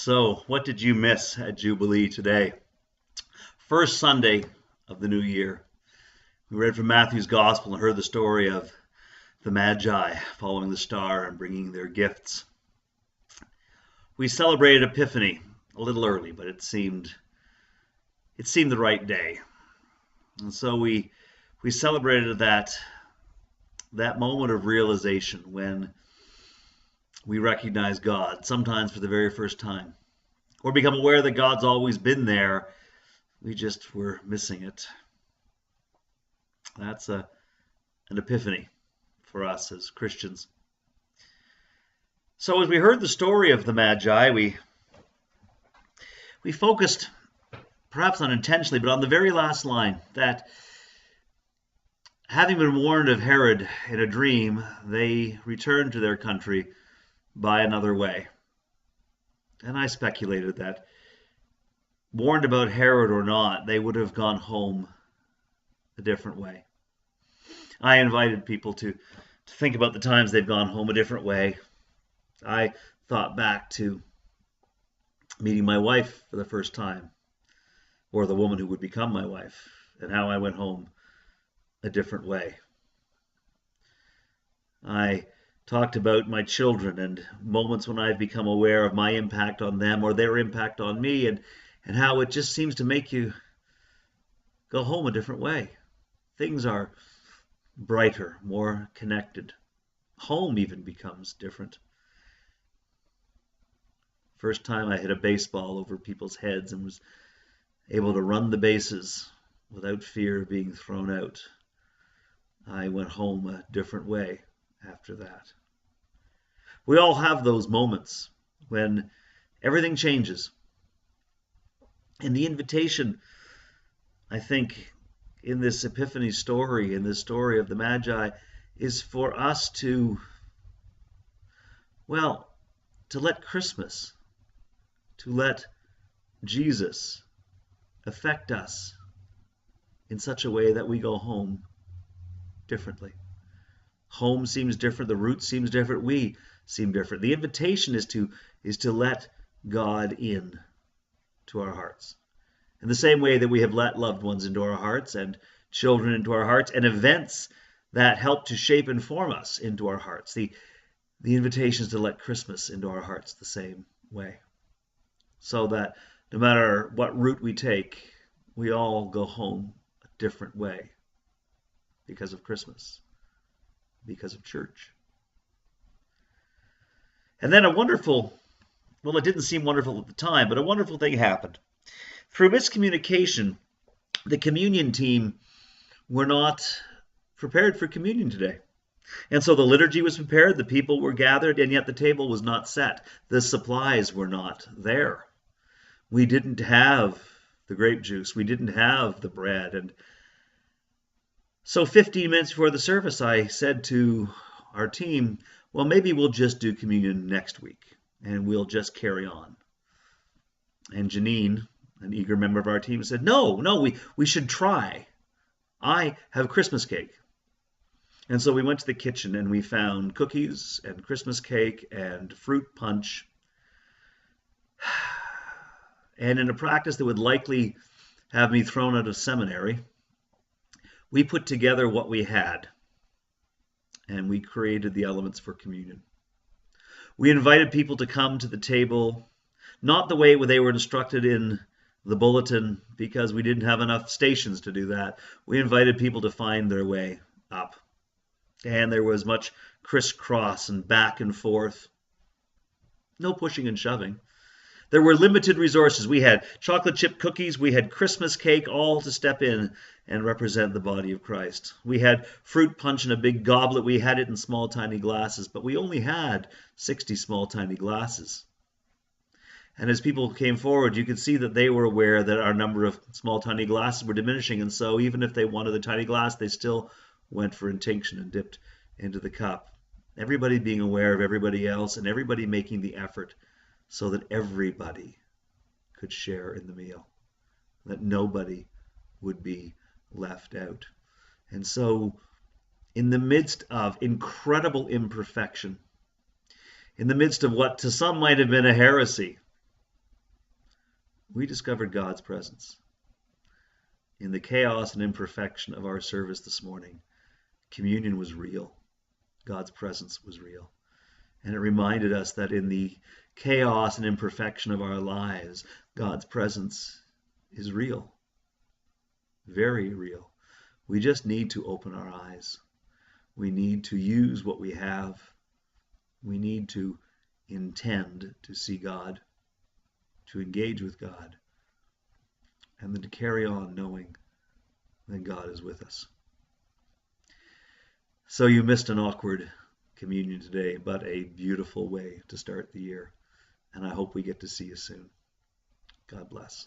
So, what did you miss at Jubilee today? First Sunday of the new year. We read from Matthew's Gospel and heard the story of the Magi following the star and bringing their gifts. We celebrated Epiphany a little early, but it seemed the right day. And so we celebrated that moment of realization when we recognize God, sometimes for the very first time, or become aware that God's always been there. We just were missing it. That's an epiphany for us as Christians. So as we heard the story of the Magi, we focused, perhaps unintentionally, but on the very last line, that having been warned of Herod in a dream, they returned to their country by another way. And I speculated that, warned about Herod or not, they would have gone home a different way. I invited people to think about the times they've gone home a different way. I thought back to meeting my wife for the first time, or the woman who would become my wife, and how I went home a different way. I talked about my children and moments when I've become aware of my impact on them or their impact on me, and how it just seems to make you go home a different way. Things are brighter, more connected. Home even becomes different. First time I hit a baseball over people's heads and was able to run the bases without fear of being thrown out. I went home a different way after that. We all have those moments when everything changes. And the invitation, I think, in this Epiphany story, in this story of the Magi, is for us to let Christmas, to let Jesus affect us in such a way that we go home differently. Home seems different, the root seems different, we seem different. The invitation is to let God in to our hearts. In the same way that we have let loved ones into our hearts and children into our hearts and events that help to shape and form us into our hearts. The invitation is to let Christmas into our hearts the same way. So that no matter what route we take, we all go home a different way because of Christmas, because of church. And then it didn't seem wonderful at the time, but a wonderful thing happened. Through miscommunication, the communion team were not prepared for communion today. And so the liturgy was prepared, the people were gathered, and yet the table was not set. The supplies were not there. We didn't have the grape juice. We didn't have the bread. And so 15 minutes before the service, I said to our team, well, maybe we'll just do communion next week, and we'll just carry on. And Janine, an eager member of our team, said, no, we should try. I have Christmas cake. And so we went to the kitchen and we found cookies and Christmas cake and fruit punch. And in a practice that would likely have me thrown out of seminary, we put together what we had and we created the elements for communion. We invited people to come to the table, not the way they were instructed in the bulletin, because we didn't have enough stations to do that. We invited people to find their way up. And there was much crisscross and back and forth. No pushing and shoving. There were limited resources. We had chocolate chip cookies, we had Christmas cake, all to step in and represent the body of Christ. We had fruit punch in a big goblet. We had it in small, tiny glasses, but we only had 60 small, tiny glasses. And as people came forward, you could see that they were aware that our number of small, tiny glasses were diminishing. And so even if they wanted the tiny glass, they still went for intinction and dipped into the cup. Everybody being aware of everybody else and everybody making the effort so that everybody could share in the meal, that nobody would be left out. And so in the midst of incredible imperfection, in the midst of what to some might have been a heresy, we discovered God's presence. In the chaos and imperfection of our service this morning, communion was real. God's presence was real. And it reminded us that in the chaos and imperfection of our lives, God's presence is real. Very real. We just need to open our eyes. We need to use what we have. We need to intend to see God, to engage with God, and then to carry on knowing that God is with us. So you missed an awkward communion today, but a beautiful way to start the year. And I hope we get to see you soon. God bless.